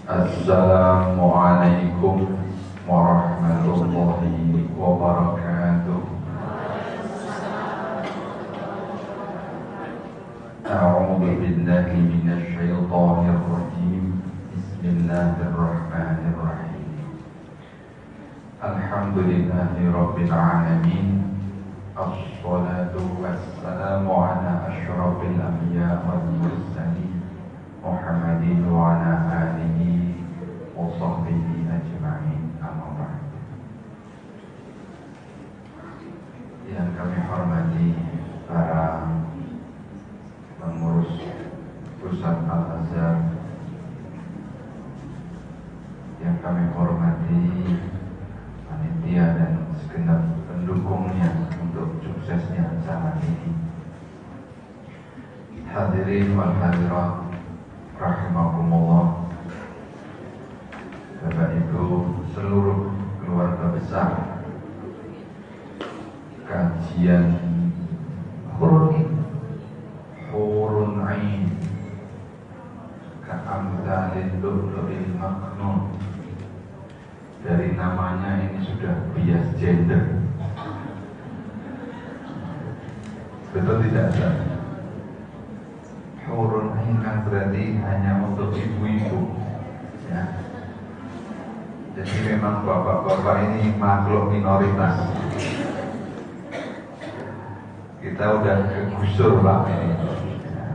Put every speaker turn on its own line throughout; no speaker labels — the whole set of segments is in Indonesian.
Assalamualaikum warahmatullahi wabarakatuh. A'udzu billahi minasy syaithanir rajim. Bismillahirrahmanirrahim. Alhamdulillahi rabbil alamin. Assalatu wassalamu ala asyrafil anbiya wal mursalin Muhammadin wa ala alihi wa sahbihi ajma'in. Amma ba'd. Yang kami hormati para pengurus Pusat Al-Azhar, yang kami hormati panitia dan segenap pendukungnya untuk suksesnya acara ini. Hadirin wal hadirat rahimakumullah, Bapak Ibu seluruh keluarga besar kajian Hurun Ain Ka'amthalil Lu'lu'il Maknun. Dari namanya ini sudah bias gender. Betul tidak ada? Hurun Ain kan berarti hanya untuk ibu-ibu, ya. Jadi memang bapak-bapak ini makhluk minoritas. Kita udah kegusur Pak ini. Ya.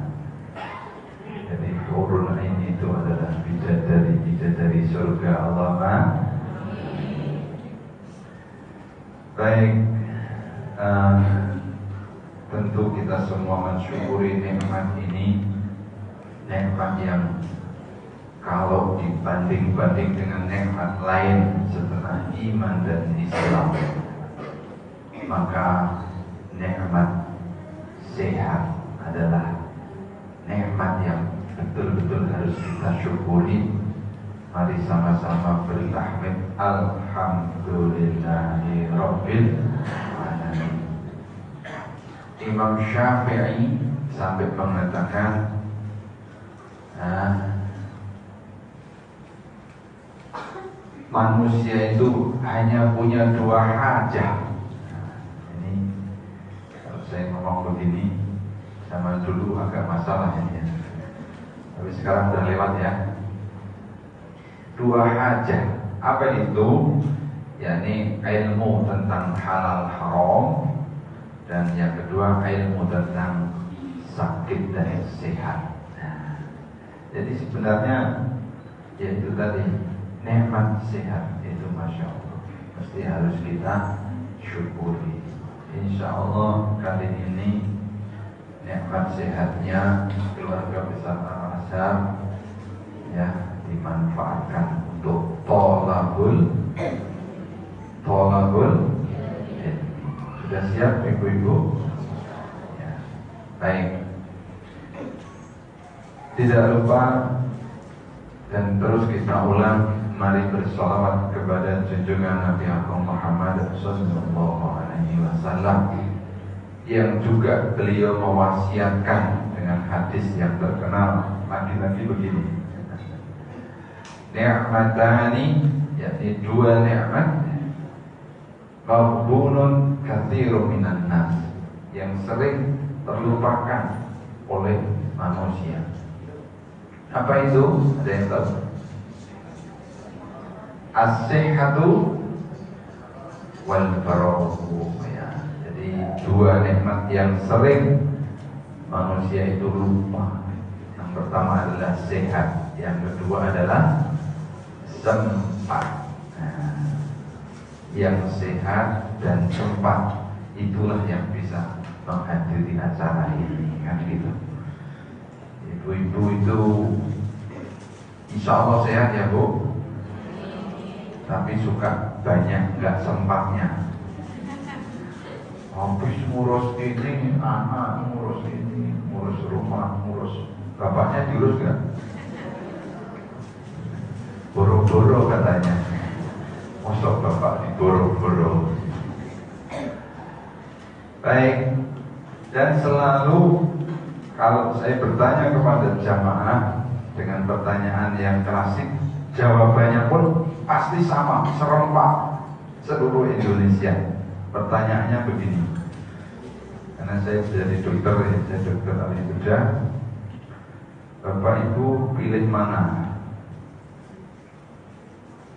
Jadi Hurun Ain itu adalah bidadari surga Allah. Baik, tentu kita semua mensyukuri nikmat ini, nikmat yang kalau dibanding-banding dengan nikmat lain setelah iman dan Islam, maka nikmat sehat adalah nikmat yang betul-betul harus kita syukuri. Mari sama-sama bertahmid alhamdulillahi rabbil alamin. Imam Syafi'i sampai mengatakan, manusia itu hanya punya dua hajat. Ini kalau saya ngomong begini, zaman dulu agak masalah ini ya. Tapi sekarang sudah lewat ya. Dua hajat. Apa itu? Yakni ilmu tentang halal haram, dan yang kedua ilmu tentang sakit dan sehat. Jadi sebenarnya yaitu tadi nikmat sehat itu Masya Allah mesti harus kita syukuri. Insya Allah kali ini nikmat sehatnya keluarga besar Al-Azhar ya dimanfaatkan untuk tolabul. Sudah siap ibu-ibu? Ya. Baik. Tidak lupa dan terus kita ulang, mari bersolawat kepada junjungan Nabi Agung Muhammad sallallahu alaihi wasallam, yang juga beliau mewasiatkan dengan hadis yang terkenal lagi-lagi begini. Ni'matani, yakni dua nikmat, maghbunun katsirun minan nas, yang sering terlupakan oleh manusia. Apa itu? Ada yang tahu? As-sihhatu wal faraghu, ya. Jadi dua nikmat yang sering manusia itu lupa. Yang pertama adalah sehat, yang kedua adalah sempat. Nah, yang sehat dan sempat itulah yang bisa menghadiri acara ini, kan gitu. Ibu-ibu itu insya Allah sehat ya Bu, tapi suka banyak nggak sempatnya. Habis ngurus ini, anak ngurus ini, ngurus rumah, ngurus bapaknya diurus nggak? Boro-boro katanya. Mosok bapak di boro-boro. Baik, dan selalu kalau saya bertanya kepada jamaah dengan pertanyaan yang klasik, jawabannya pun pasti sama, serempak seluruh Indonesia. Pertanyaannya begini, karena saya jadi dokter ya, saya dokter ahli bedah. Bapak Ibu pilih mana?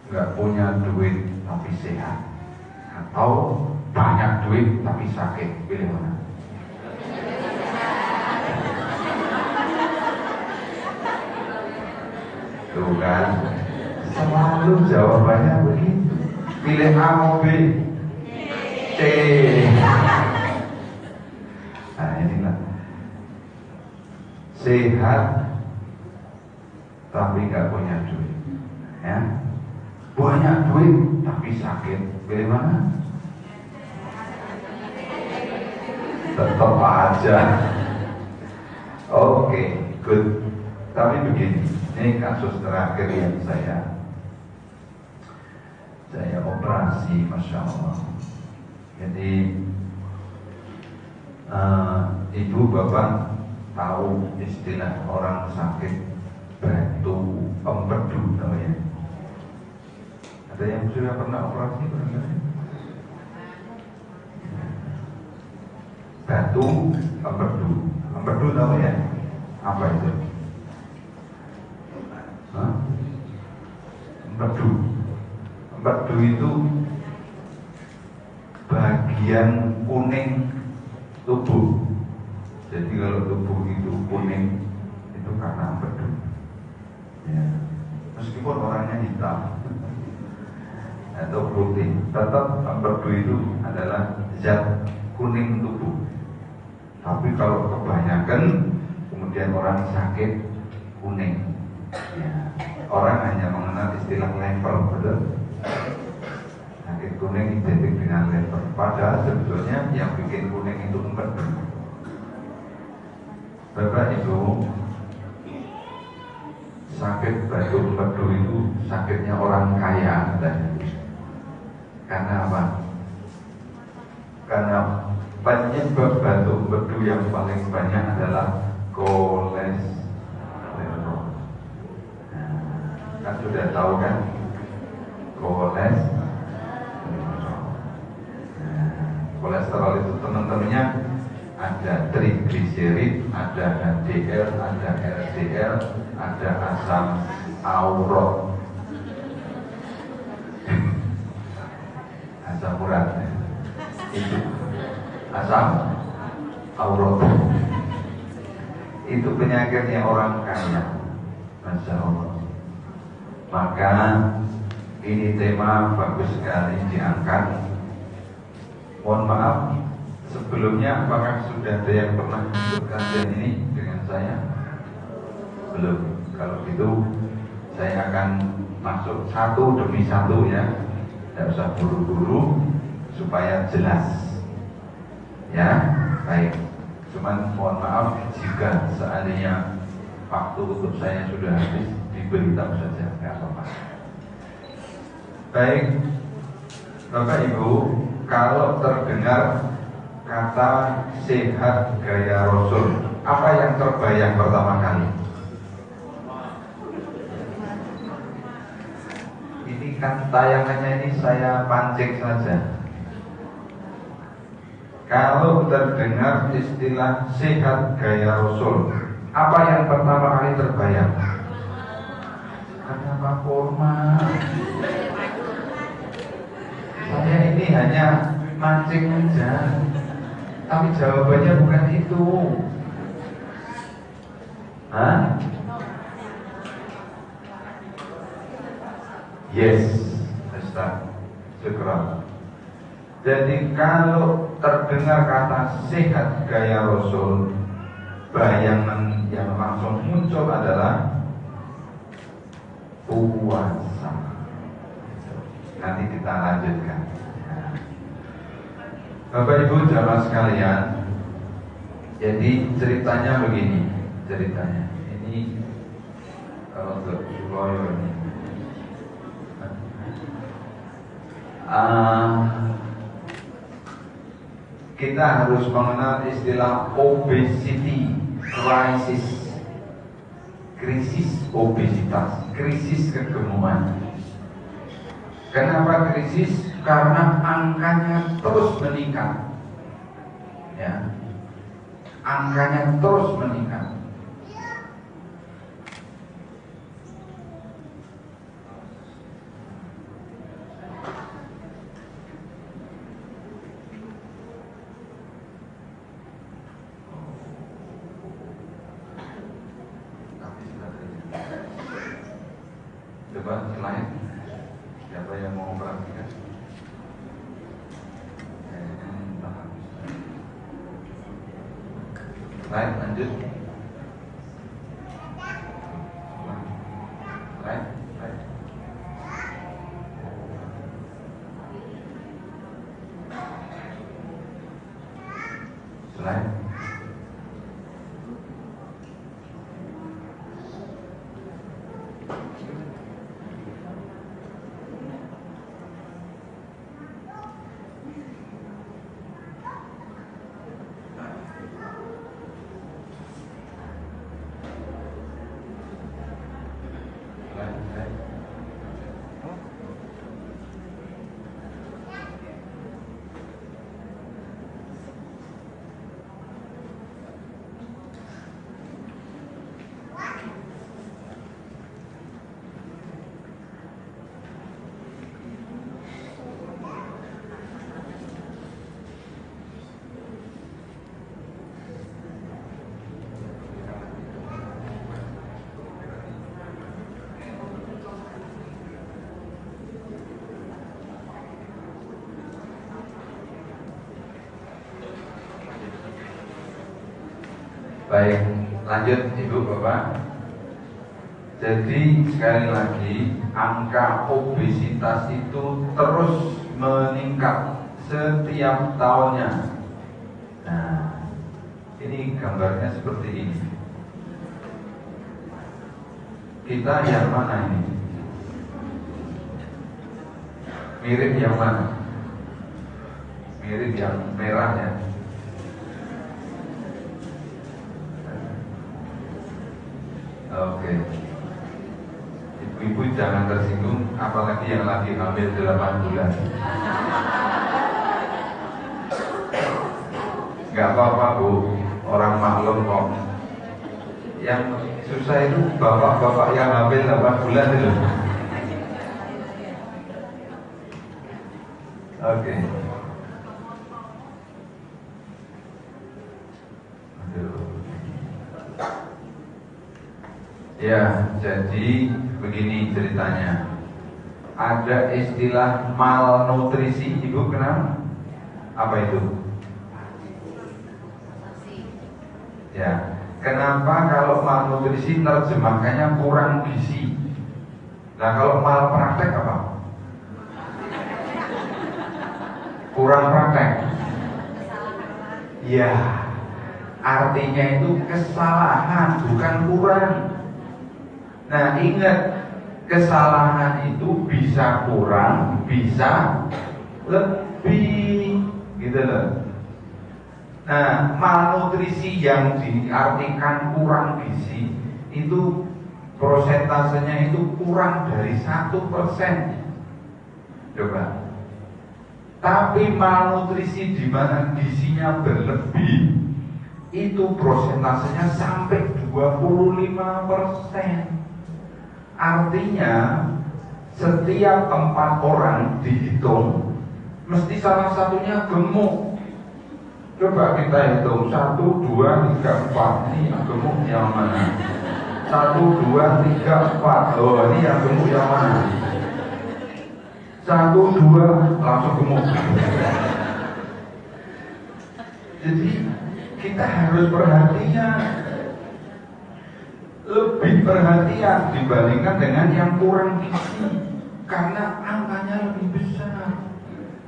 Nggak punya duit tapi sehat, atau banyak duit tapi sakit? Pilih mana? Tuh kan, selalu jawabannya begitu. Pilih A mau B, C. Nah inilah, sehat tapi nggak punya duit, ya. Banyak duit tapi sakit, pilih mana? Tetap aja. Oke, good. Tapi begini, ini kasus terakhir yang saya operasi, Masya Allah. Jadi ibu bapak tahu istilah orang sakit batu empedu, tahu ya? Ada yang sudah pernah operasi barangkali? Batu empedu, empedu tahu ya? Apa itu? Empedu, empedu itu bagian kuning tubuh. Jadi kalau tubuh itu kuning, itu karena empedu. Ya. Meskipun orangnya hitam atau putih, tetap empedu itu adalah zat kuning tubuh. Tapi kalau kebanyakan, kemudian orang sakit kuning. Ya. Orang hanya mengenal istilah lever, betul? Sakit kuning identik dengan lever. Padahal sebetulnya yang bikin kuning itu empedu. Bapak Ibu, sakit batu empedu itu sakitnya orang kaya katanya. Karena apa? Karena penyebab batu empedu yang paling banyak adalah kolesterol. Kan sudah tahu kan, kolesterol itu teman-temannya ada trigliserid, ada HDL, ada LDL, ada asam urat, asam urat itu asam urat itu penyakitnya orang kaya, Masya Allah. Maka ini tema bagus sekali diangkat. Mohon maaf sebelumnya, apakah sudah ada yang pernah ikut kajian ini dengan saya? Belum. Kalau gitu saya akan masuk satu demi satu ya, tidak usah buru-buru supaya jelas. Ya, baik. Cuman mohon maaf jika seandainya waktu untuk saya sudah habis, diberitahu saja, nggak apa-apa. Baik, Bapak Ibu, kalau terdengar kata sehat gaya Rasul, apa yang terbayang pertama kali? Ini kan tayangannya ini saya pancing saja. Kalau terdengar istilah sehat gaya Rasul, apa yang pertama kali terbayang? Kenapa kurma? Saya ini hanya mancing aja, tapi jawabannya bukan itu. Hah? Yes, Ustaz. Syukur. Jadi kalau terdengar kata sehat gaya Rasul, bayangan yang langsung muncul adalah puasa. Nanti kita lanjutkan. Bapak Ibu jamaah sekalian, jadi ceritanya begini. Ceritanya ini kalau untuk Suloyo ini, kita harus mengenal istilah obesity crisis, krisis obesitas. krisis kegemukan. Kenapa krisis? Karena angkanya terus meningkat. Ya, angkanya terus meningkat. Coba slide. Siapa yang mau perhatikan? Slide lanjut. Slide. Slide. Baik, lanjut Ibu Bapak. Jadi sekali lagi angka obesitas itu terus meningkat setiap tahunnya. Nah, ini gambarnya seperti ini. Kita yang mana ini? Mirip yang mana? Mirip yang merah ya. Oke. Ibu-ibu jangan tersinggung, apalagi yang lagi hamil 8 bulan. Gak apa-apa Bu, orang maklum kok. Yang susah itu bapak-bapak yang hamil 8 bulan itu. Oke. Ya, jadi begini ceritanya. Ada istilah malnutrisi, Ibu kenal? Apa itu? Ya, kenapa kalau malnutrisi terjemahkannya kurang gizi? Nah, kalau malpraktek apa? Kurang praktek. Ya, artinya itu kesalahan, bukan kurang. Nah, ingat, kesalahan itu bisa kurang, bisa lebih, gitu loh. Nah, malnutrisi yang diartikan kurang gizi itu prosentasenya itu kurang dari 1%. Coba. Tapi malnutrisi di mana gizinya berlebih itu prosentasenya sampai 25%. Artinya setiap 4 orang dihitung mesti salah satunya gemuk. Coba kita hitung 1, 2, 3, 4. Ini yang gemuk yang mana? 1, 2, 3, 4. Oh, ini yang gemuk yang mana? 1, 2 langsung gemuk. Jadi kita harus perhatian, lebih perhatian dibandingkan dengan yang kurang gizi, karena angkanya lebih besar.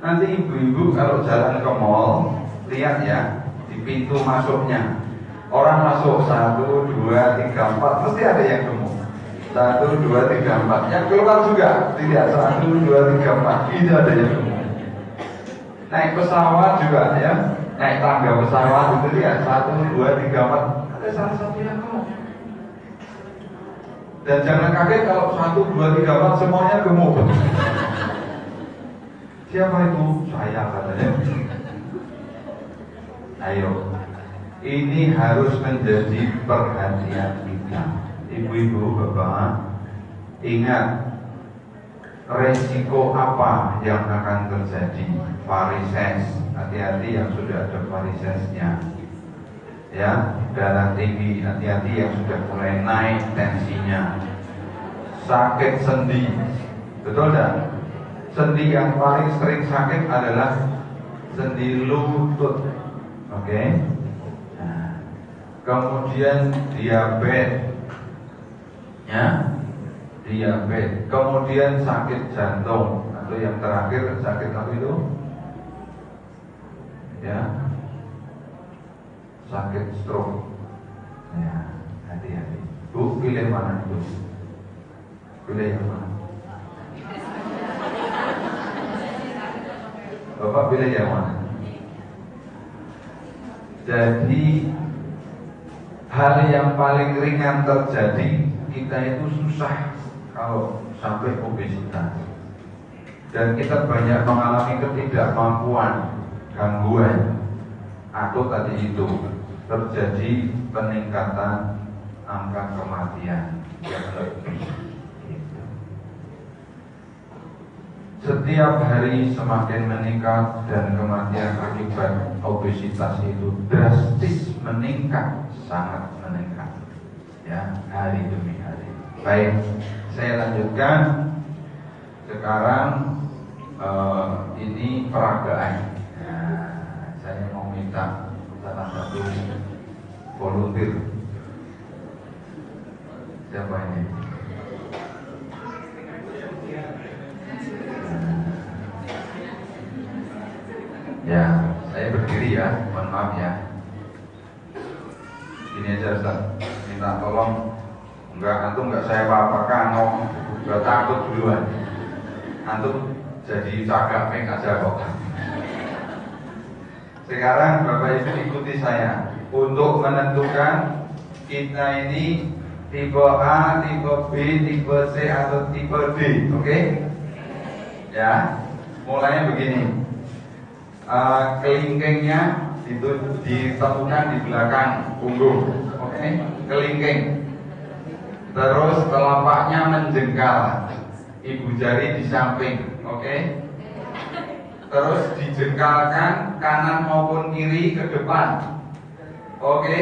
Nanti ibu-ibu kalau jalan ke mall, lihat ya, di pintu masuknya orang masuk 1, 2, 3, 4, mesti ada yang gemuk. 1, 2, 3, 4. Yang keluar juga tidak 1, 2, 3, 4. Itu ada yang gemuk. Naik pesawat juga ya, naik tangga pesawat itu lihat 1, 2, 3, 4. Ada salah satu yang gemuk. Dan jangan kaget kalau 1, 2, 3, 4 semuanya gemuk. Siapa itu? Saya katanya. Ayo, ini harus menjadi perhatian kita. Ibu-ibu, bapak, ingat resiko apa yang akan terjadi? Varises, hati-hati yang sudah ada varisesnya. Ya, darah tinggi, hati-hati yang sudah mulai naik tensinya. Sakit sendi, betul tak? Sendi yang paling sering sakit adalah sendi lutut. Oke. Nah, kemudian diabetes, ya, diabetes. Kemudian sakit jantung, atau yang terakhir sakit apa itu? Ya, sakit stroke. Ya, hati-hati. Bu, pilih mana itu? Pilih yang mana? Bapak pilih yang mana? Jadi hal yang paling ringan terjadi, kita itu susah kalau sampai obesitas. Dan kita banyak mengalami ketidakmampuan, gangguan, atau tadi itu terjadi peningkatan angka kematian yang lebih. Setiap hari semakin meningkat dan kematian akibat obesitas itu drastis meningkat, sangat meningkat. Ya, hari demi hari. Baik, saya lanjutkan. Sekarang ini peragaan. Nah, saya mau minta salah satu volunteer. Siapa ini? Ya, saya berdiri ya, mohon maaf ya. Ini aja Ustaz, minta tolong. Antum enggak saya apa-apakan, enggak takut duluan. Antum jadi cagak peng aja kok. Sekarang Bapak Ibu ikuti saya untuk menentukan kita ini tipe A, tipe B, tipe C atau tipe D, oke? Ya, mulainya begini. Kelingkingnya itu ditemukan di belakang punggung, oke? Kelingking. Terus telapaknya menjengkal, ibu jari di samping, oke? Terus dijengkalkan kanan maupun kiri ke depan, oke?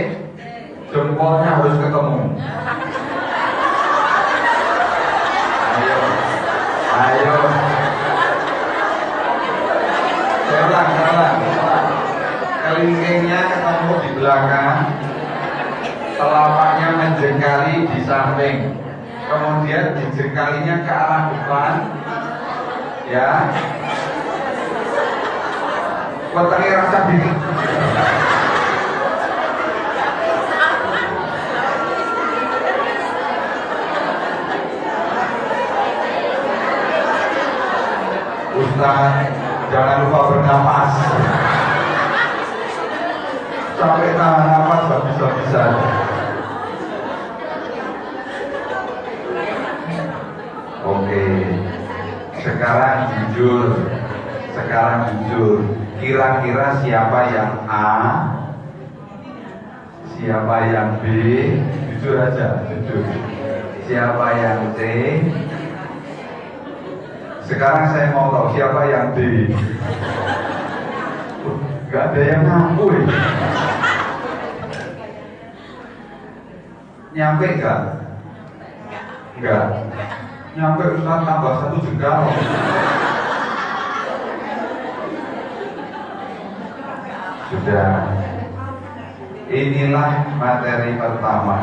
Jempolnya harus ketemu. Ayo, ayo. Jalan. Kelingkingnya ketemu di belakang, telapaknya menjengkali di samping, kemudian dijengkalinya ke arah depan, ya. Wetenge rasa diri. Ustaz, jangan lupa bernapas. Sampai tahan nafas gak bisa-bisa. Oke. Sekarang jujur. Kira-kira siapa yang A? Siapa yang B? Jujur aja, jujur. Siapa yang C? Sekarang saya mau tahu siapa yang D. Gak ada yang ngaku ya. Nyampe gak? Enggak. Nyampe Ustaz, tambah 1 jengkal. Sudah. Inilah materi pertama,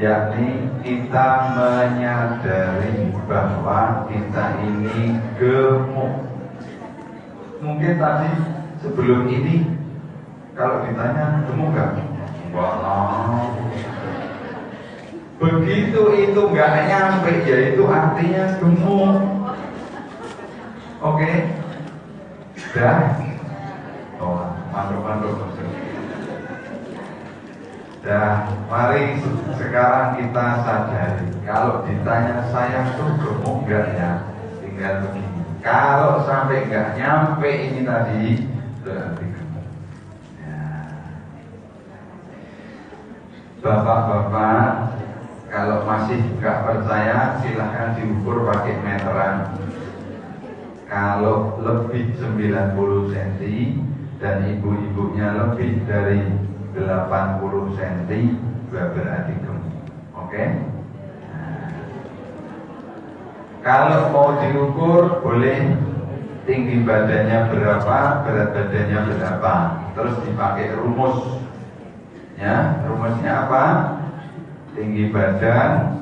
yakni kita menyadari bahwa kita ini gemuk. Mungkin tadi sebelum ini kalau ditanya gemuk gak? Wah. Begitu itu nggak nyampe, ya itu artinya gemuk. Oke? Dah? Oh, mantuk. Dah, mari sekarang kita sadari kalau ditanya sayang tuh gemuk enggak ya? Tinggal begini. Kalau sampai enggak nyampe ini tadi berarti gemuk. Ya. Bapak-bapak, kalau masih enggak percaya silahkan diukur pakai meteran. Kalau lebih 90 cm dan ibu-ibunya lebih dari 80 cm berarti gemuk. Oke? Nah, kalau mau diukur boleh tinggi badannya berapa, berat badannya berapa, terus dipakai rumus. Ya, rumusnya apa? Tinggi badan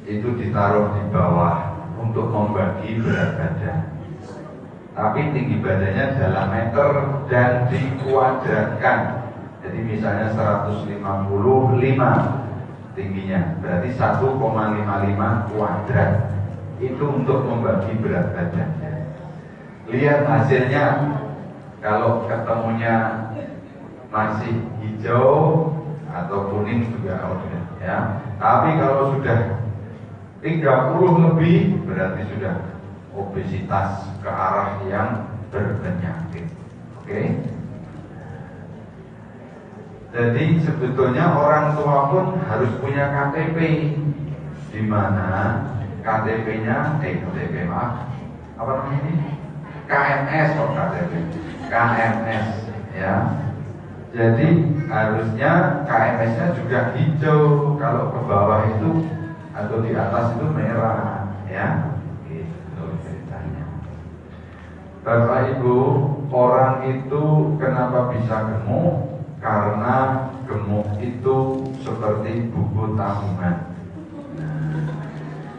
itu ditaruh di bawah untuk membagi berat badan. Tapi tinggi badannya dalam meter dan dikuadratkan. Jadi misalnya 155 tingginya, berarti 1,55 kuadrat. Itu untuk membagi berat badannya. Lihat hasilnya. Kalau ketemunya masih hijau atau kuning juga udah ya. Tapi kalau sudah 30 lebih berarti sudah obesitas ke arah yang berpenyakit. Oke? Jadi sebetulnya orang tua pun harus punya KTP, di mana KTP-nya KTP maaf, apa namanya ini? KMS kok KTP, KMS ya. Jadi harusnya KMS-nya juga hijau, kalau ke bawah itu atau di atas itu merah ya. Gitu ceritanya. Bapak Ibu, orang itu kenapa bisa gemuk? Karena gemuk itu seperti buku tabungan. Nah,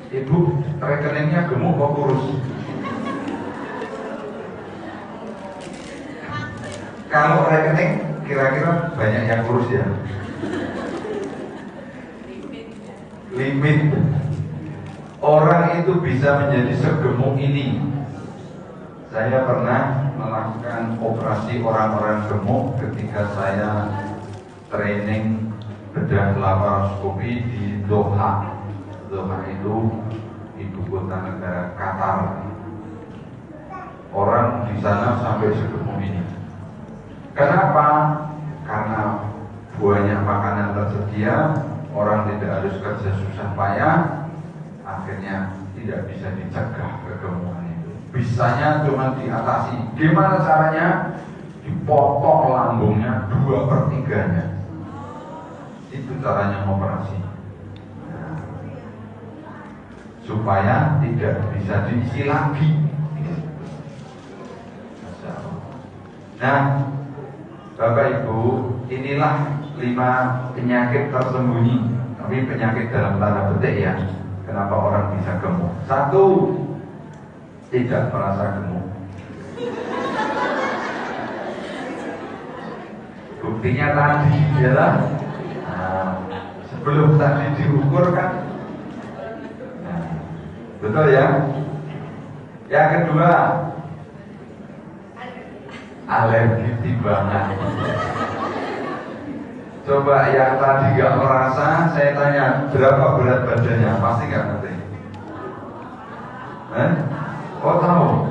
Ibu rekeningnya gemuk kok kurus? Kalau rekening kira-kira banyak yang kurus ya? Limit. Orang itu bisa menjadi segemuk ini. Saya pernah melakukan operasi orang-orang gemuk ketika saya training bedah laparoskopi di Doha. Doha itu ibu kota negara Qatar. Orang di sana sampai segemuk ini. Kenapa? Karena banyak makanan tersedia, orang tidak harus kerja susah payah, akhirnya tidak bisa dicegah kegemukan. Bisanya cuma diatasi. Gimana caranya? Dipotong lambungnya 2/3-nya. Itu caranya operasi. Nah, supaya tidak bisa diisi lagi. Nah, Bapak Ibu, inilah 5 penyakit tersembunyi. Tapi penyakit dalam tanda petik ya. Kenapa orang bisa gemuk? 1, tidak merasa gemuk. Buktinya tadi adalah sebelum tadi diukur kan. Nah, betul ya. Yang kedua, alergi timbangan. Coba yang tadi gak merasa, saya tanya berapa berat badannya, pasti gak ngerti. Oh tahu?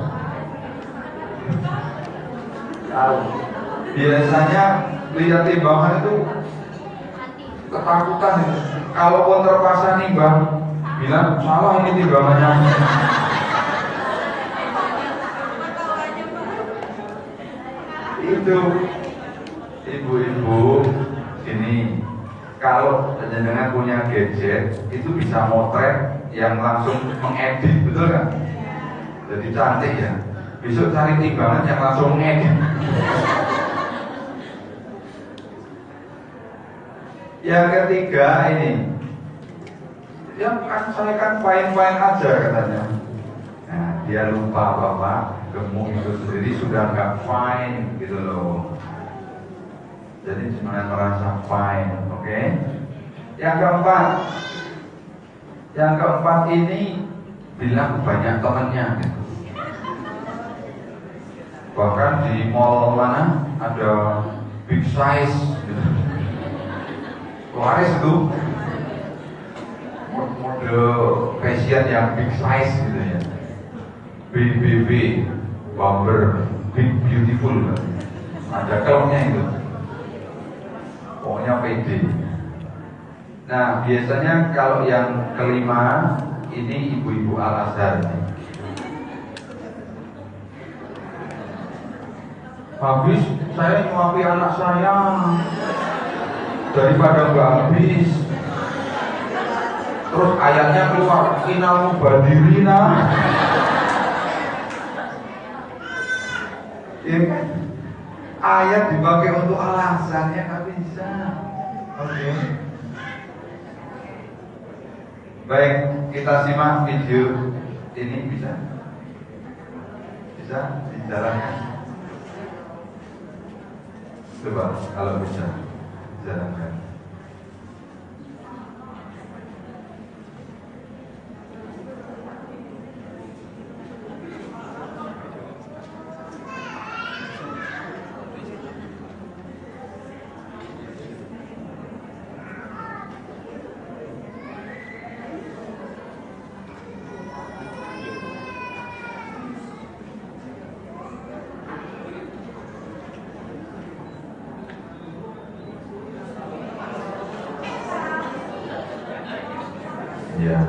Tahu. Biasanya lihat timbangan itu ketakutan. Kalaupun terpaksa nimbang, bilang salah ini timbangannya. Itu ibu-ibu ini kalau jenengan punya gadget itu bisa motret yang langsung mengedit, betul kan? Jadi cantik ya. Besok cari timbangan yang langsung ngedit. Yang ketiga ini, yang kan saya kan fine-fine aja katanya. Nah, dia lupa Bapak, gemuk itu sendiri sudah nggak fine gitu loh. Jadi cuma merasa fine, oke? Yang keempat ini bilang banyak temannya gitu. Bahkan di mall mana ada big size gitu. laris itu mode fashion yang big size gitu ya, BBB, Bomber, Big Beautiful, ada klubnya itu, pokoknya pede. Nah biasanya kalau yang kelima ini ibu-ibu Al-Azhar. Habis saya nyuapi anak saya daripada nggak habis. Terus ayatnya keluar, inal mubadirina. Ayat dipakai untuk alasannya nggak bisa. Oke. Baik, kita simak video ini bisa dijalankan. Coba kalau bisa jalankan. Ya,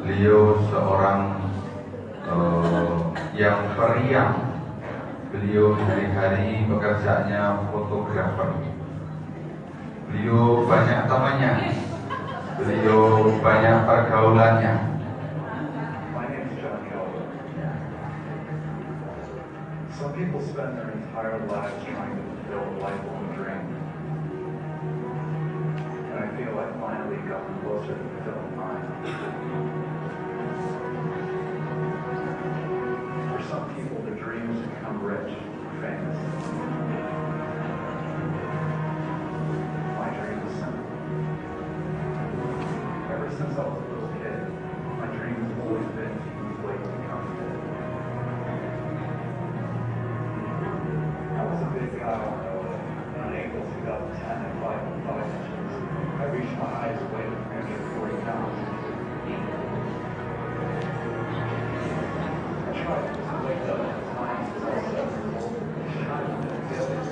beliau seorang yang periang. Beliau hari-hari pekerjaannya fotografer. Beliau banyak temannya. Beliau banyak pergaulannya.
Some people spend their entire lives trying to fulfill a lifelong dream. And I feel like finally gotten closer to fulfilling mine. For some people, their dreams become rich, famous. My dream is simple. Ever since I was a little kid, my dream has always been to lose weight and become fit. I was a big guy on April 2010 at 5'5". I reached my highest weight of 340 pounds. I tried to wake up at times as I was 7 years old. I didn't feel it.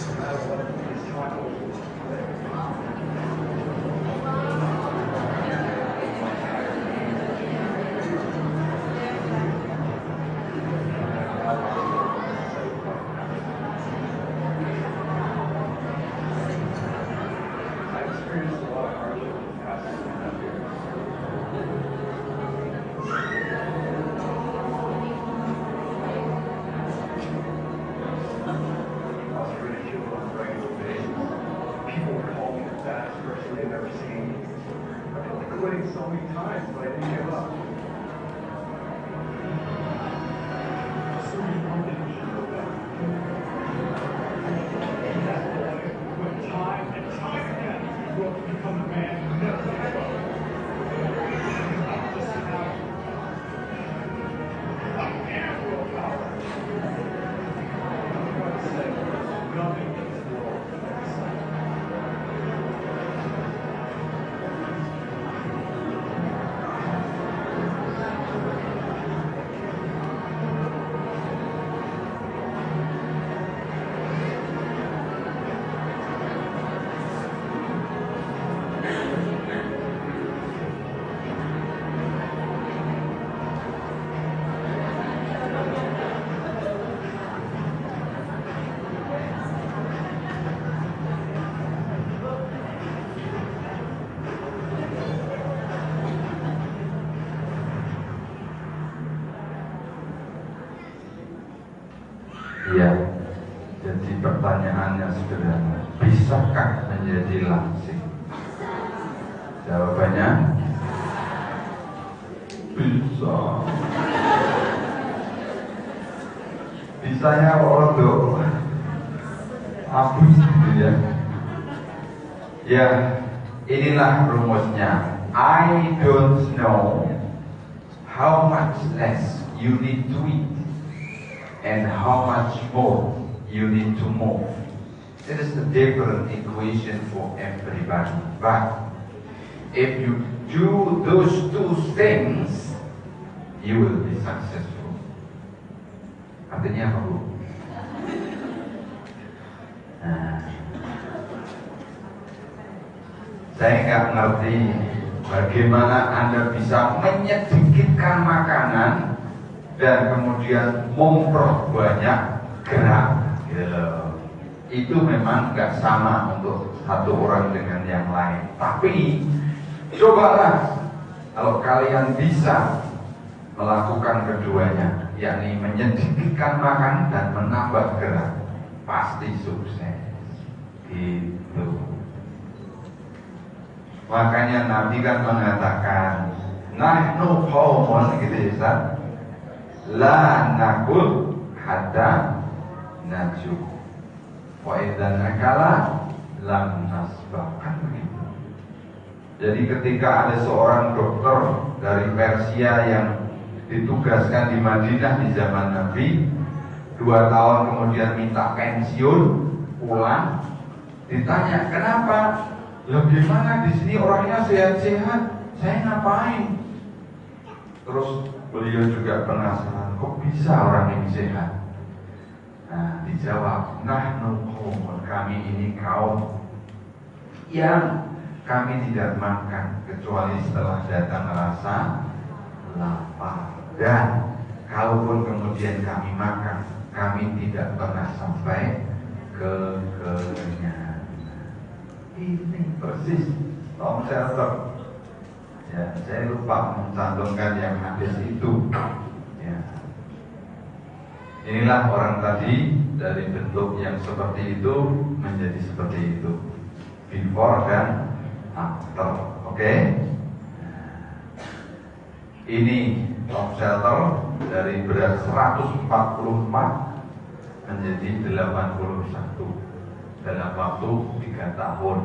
No matter what, these tacos was quick. I experienced a lot of hardship in the past 2.5 years. I was ridiculed on a regular basis. People would call me the baddest person they've ever seen. I felt like quitting so many times, but I didn't give up. So many one thing you should know about. That boy went time and time again grew up to become the man who never gave up. Not just about and willpower. I'm going to say there's nothing in this world like sun.
Ya, jadi pertanyaannya sederhana. Bisakah menjadi langsing? Jawabannya bisa. Bisanya rodo abis gitu ya. Ya, inilah rumusnya. I don't know how much less you need to eat and how much more you need to move. It is a different equation for everybody. But if you do those two things, you will be successful. Artinya apa, Bu? Nah, saya nggak ngerti bagaimana Anda bisa menyedikitkan makanan dan kemudian memperbanyak gerak. Gitu. Itu memang nggak sama untuk satu orang dengan yang lain. Tapi cobalah kalau kalian bisa melakukan keduanya, yakni menyedikitkan makan dan menambah gerak, pasti sukses. Gitu. Makanya Nabi kan mengatakan, nahnu qaumun, gitu ya Ustaz, la nakul hatta najub wa idzan akala lam nasbahkan. Begitu. Jadi ketika ada seorang dokter dari Persia yang ditugaskan di Madinah di zaman Nabi, 2 tahun kemudian minta pensiun, pulang, ditanya kenapa? Lah gimana di sini orangnya sehat-sehat, saya ngapain? Terus beliau juga penasaran, kok bisa orang ini sehat? Nah, dijawab, nahnu qaumun, kami ini kaum yang kami tidak makan kecuali setelah datang rasa lapar, dan kalaupun kemudian kami makan, kami tidak pernah sampai kekenyangan. Ini persis Tom Shelter. Ya, saya lupa mencantumkan yang hadis itu. Ya. Inilah orang tadi, dari bentuk yang seperti itu menjadi seperti itu, before dan after. Oke? Ini Tom Shelter dari berat 144 menjadi 81 dalam waktu 3 tahun,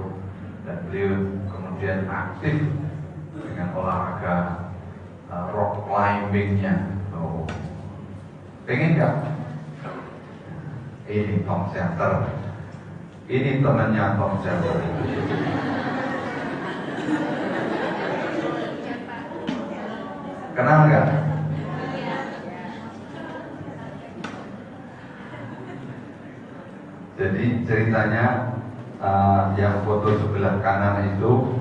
dan beliau kemudian aktif dengan olahraga rock climbingnya. Pengen nggak? Ini Tom Shelter. Ini temannya Tom Shelter. Kenal nggak? Jadi ceritanya yang foto sebelah kanan itu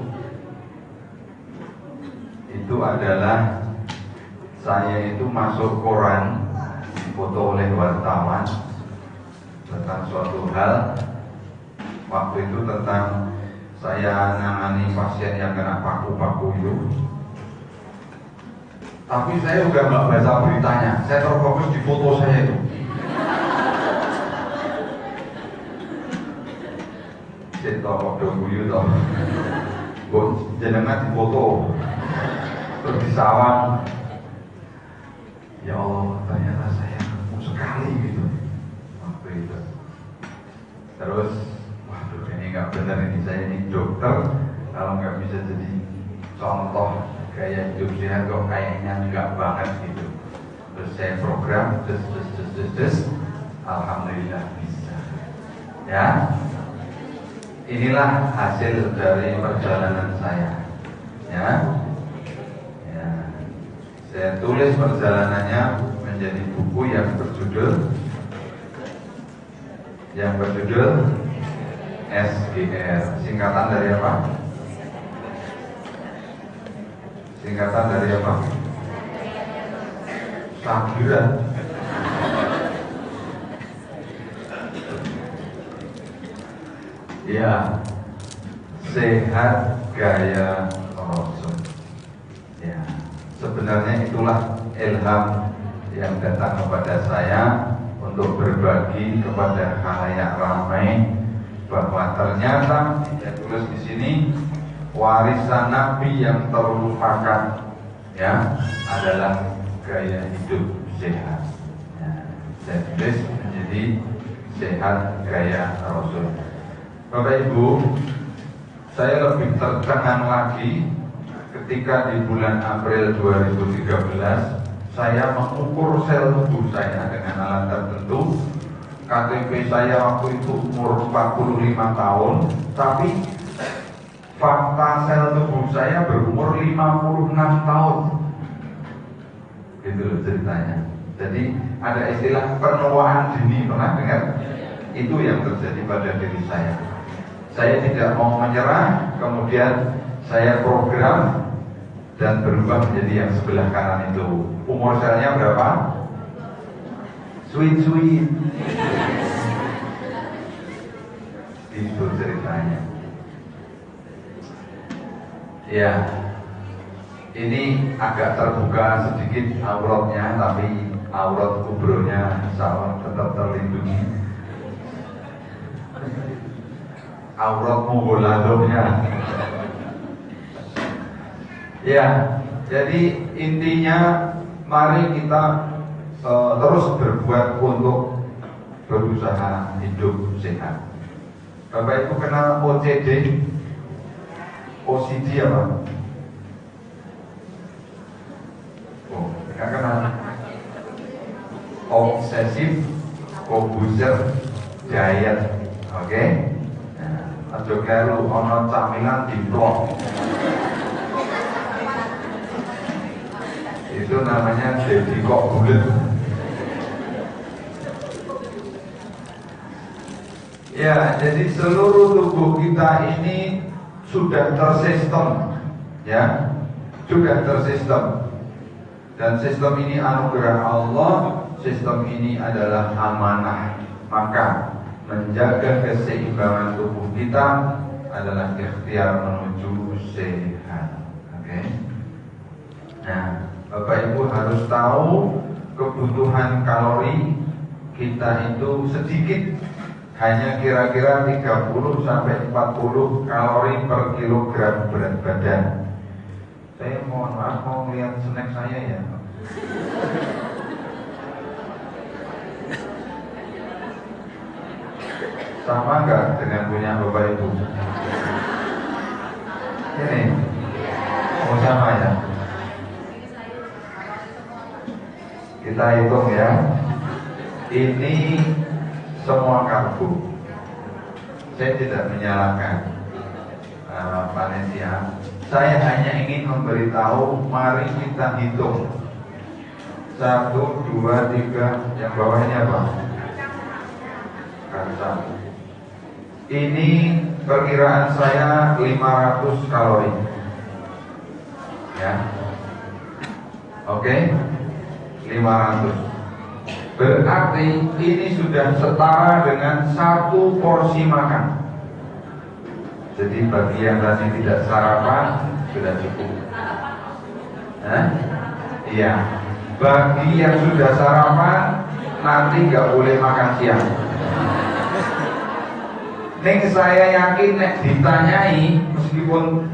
adalah saya itu masuk koran, foto oleh wartawan tentang suatu hal. Waktu itu tentang saya nangani pasien yang kena paku-paku itu. Tapi saya udah nggak baca beritanya, saya terfokus di foto saya itu. Saya tahu udah guyu toh, jenengan di foto, terus di sawang. Ya Allah, ternyata saya nemu sekali gitu waktu itu. Terus, waduh ini nggak benar, ini saya ini dokter, kalau nggak bisa jadi contoh gaya hidup sehat kok kayaknya nggak banget gitu. Terus saya program, alhamdulillah bisa. Ya, inilah hasil dari perjalanan saya. Ya. Saya tulis perjalanannya menjadi buku yang berjudul SGR. Singkatan dari apa? Singkatan dari apa? Sagiran. Ya, sehat gaya Rasul. Ya. Sebenarnya itulah ilham yang datang kepada saya untuk berbagi kepada khalayak ramai bahwa ternyata saya tulis di sini warisan Nabi yang terlupakan ya adalah gaya hidup sehat. Ya, saya tulis menjadi sehat gaya Rasul. Bapak Ibu, saya lebih tercengang lagi ketika di bulan April 2013 saya mengukur sel tubuh saya dengan alat tertentu, KTP saya waktu itu umur 45 tahun, tapi fakta sel tubuh saya berumur 56 tahun. Gitu loh ceritanya. Jadi ada istilah penuaan dini, pernah dengar? Itu yang terjadi pada diri saya. Saya tidak mau menyerah, kemudian saya program dan berubah menjadi yang sebelah kanan itu. Umur selnya berapa? Sweet. Itu ceritanya. Ya, ini agak terbuka sedikit auratnya, tapi aurat kubronya insya Allah tetap terlindungi. Aurat mughaladhahnya. Ya, jadi intinya mari kita terus berbuat untuk berusaha hidup sehat. Bapak Ibu kenal OCD? OCD apa? Oh, enggak kenal. Obsessive Compulsive Diet. Oke? Nah, aja karo ana camilan diplok. Itu namanya jadi kok bulet. Ya, jadi seluruh tubuh kita ini sudah tersistem, ya, sudah tersistem. Dan sistem ini anugerah Allah, sistem ini adalah amanah. Maka menjaga keseimbangan tubuh kita adalah ikhtiar menuju sehat. Oke? Nah, Bapak Ibu harus tahu kebutuhan kalori kita itu sedikit, hanya kira-kira 30 sampai 40 kalori per kilogram berat badan. Saya mohon maaf mau lihat snack saya ya. Sama enggak dengan punya Bapak Ibu? Ini, oh sama ya. Kita hitung ya. Ini semua karbo. Saya tidak menyalahkan panitia. Saya hanya ingin memberitahu, mari kita hitung. 1, 2, 3. Yang bawahnya apa? Kacang. Ini perkiraan saya 500 kalori. Ya. Oke? 500. Berarti ini sudah setara dengan 1 porsi makan. Jadi bagi yang tadi tidak sarapan sudah cukup. Iya. Bagi yang sudah sarapan nanti nggak boleh makan siang. Ning saya yakin nek ditanyai, meskipun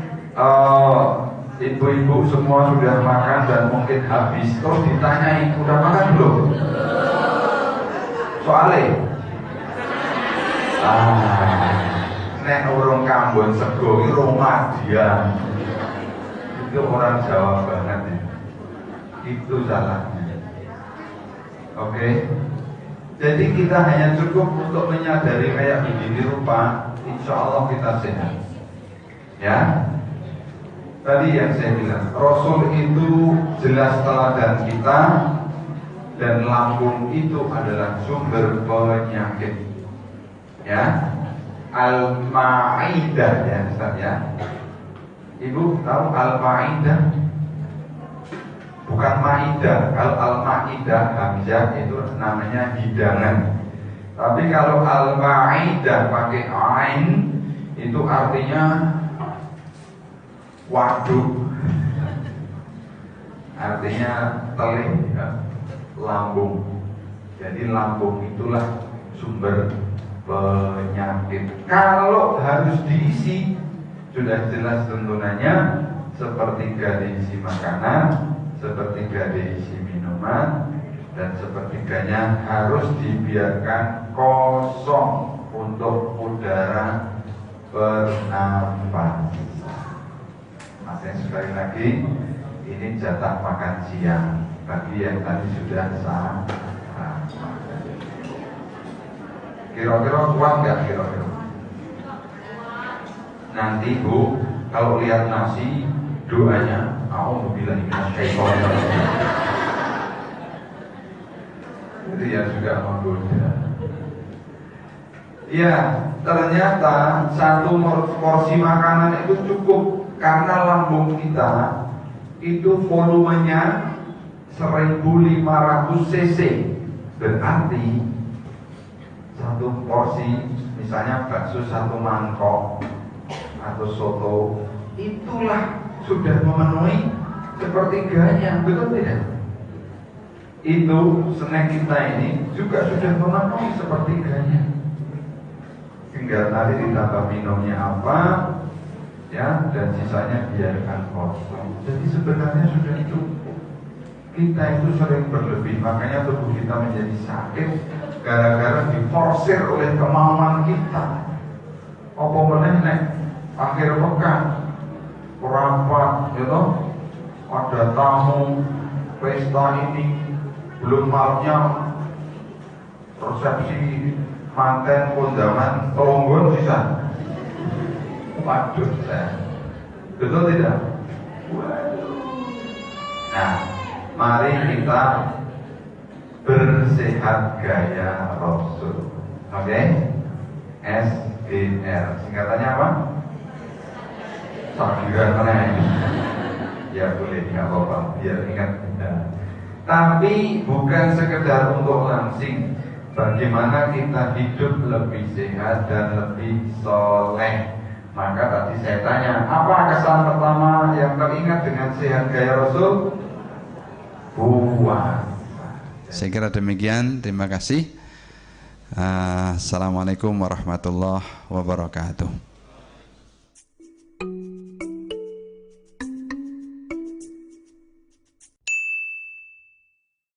ibu-ibu semua sudah makan dan mungkin habis, terus ditanyai udah makan belum? Soalnya nek urung Kambon Sego iki Romadian. Itu orang Jawa banget ya. Itu salahnya. Oke. Jadi kita hanya cukup untuk menyadari kayak begini rupa, insya Allah kita sehat. Ya. Tadi yang saya bilang, Rasul itu jelas teladan kita. Dan lambung itu adalah sumber penyakit. Ya, Al-Ma'idah ya Ustaz ya. Ibu tahu Al-Ma'idah? Bukan Ma'idah. Kalau Al-Ma'idah Hamzah itu namanya hidangan. Tapi kalau Al-Ma'idah pakai ain itu artinya waduk. Artinya teling ya. Lambung. Jadi lambung itulah sumber penyakit. Kalau harus diisi, sudah jelas tentunanya sepertiga diisi makanan, sepertiga diisi minuman, dan sepertiganya harus dibiarkan kosong untuk udara bernapas. Makanya sekali lagi, ini jatah makan siang bagi yang tadi sudah sarapan. Kira-kira kuat nggak kira-kira? Nanti Bu, kalau lihat nasi, doanya a'udzubillahi minasyaitonir rajim. Itu ya juga menggoda. Ya, ternyata satu porsi makanan itu cukup karena lambung kita itu volumenya 1500 cc. Berarti satu porsi, misalnya bakso satu mangkok atau soto, itulah sudah memenuhi sepertiganya, betul tidak? Itu snack kita ini juga sudah memenuhi sepertiganya. Tinggal tadi ditambah minumnya apa, ya, dan sisanya biarkan kosong. Jadi sebenarnya sudah cukup. Kita itu sering berlebih, makanya tubuh kita menjadi sakit gara-gara diforsir oleh kemauan kita. Apa meneh akhir pekan rapat, gitu, ada tamu pesta ini, belum malamnya resepsi manten kondangan tolonggon sisa. Waduh, betul tidak? Nah, mari kita bersehat gaya Rasul. Oke? SGR. Singkatannya apa? Sagiran mana? Ya boleh, nggak apa-apa, biar ingat. Tapi bukan sekedar untuk langsing. Bagaimana kita hidup lebih sehat dan lebih soleh. Maka tadi saya tanya, apa kesan pertama yang teringat dengan sehat gaya Rasul? Puasa.
Saya kira demikian, terima kasih. Assalamualaikum warahmatullahi wabarakatuh.